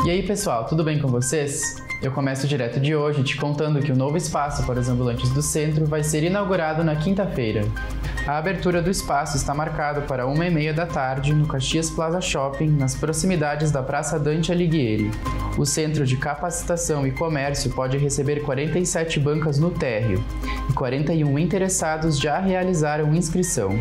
E aí pessoal, tudo bem com vocês? Eu começo direto de hoje te contando que o novo espaço para os ambulantes do centro vai ser inaugurado na quinta-feira. A abertura do espaço está marcada para 1h30 da tarde no Caxias Plaza Shopping, nas proximidades da Praça Dante Alighieri. O Centro de Capacitação e Comércio pode receber 47 bancas no térreo e 41 interessados já realizaram inscrição.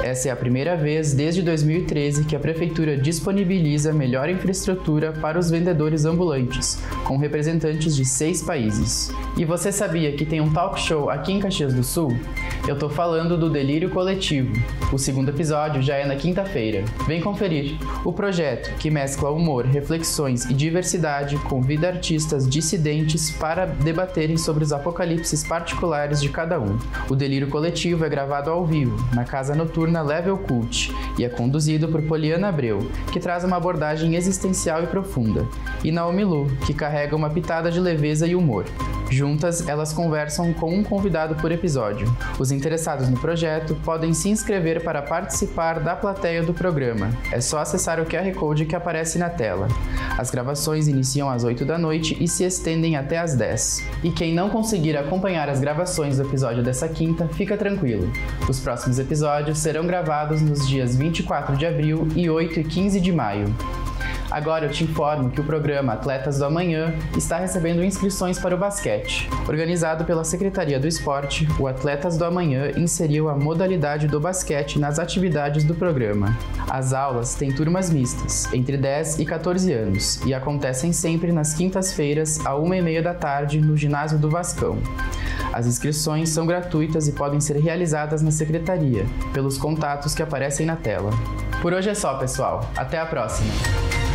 Essa é a primeira vez desde 2013 que a Prefeitura disponibiliza melhor infraestrutura para os vendedores ambulantes, com representantes de 6 países. E você sabia que tem um talk show aqui em Caxias do Sul? Eu tô falando do Delírio Coletivo. O segundo episódio já é na quinta-feira. Vem conferir! O projeto, que mescla humor, reflexões e diversidade, convida artistas dissidentes para debaterem sobre os apocalipses particulares de cada um. O Delírio Coletivo é gravado ao vivo, na Casa Noturna Level Cult, e é conduzido por Poliana Abreu, que traz uma abordagem existencial e profunda, e Naomi Lu, que carrega uma pitada de leveza e humor. Juntas, elas conversam com um convidado por episódio. Os interessados no projeto podem se inscrever para participar da plateia do programa. É só acessar o QR Code que aparece na tela. As gravações iniciam às 8 da noite e se estendem até às 10. E quem não conseguir acompanhar as gravações do episódio dessa quinta, fica tranquilo. Os próximos episódios serão gravados nos dias 24 de abril e 8 e 15 de maio. Agora eu te informo que o programa Atletas do Amanhã está recebendo inscrições para o basquete. Organizado pela Secretaria do Esporte, o Atletas do Amanhã inseriu a modalidade do basquete nas atividades do programa. As aulas têm turmas mistas, entre 10 e 14 anos, e acontecem sempre nas quintas-feiras, à 1h30 da tarde, no ginásio do Vascão. As inscrições são gratuitas e podem ser realizadas na Secretaria, pelos contatos que aparecem na tela. Por hoje é só, pessoal. Até a próxima!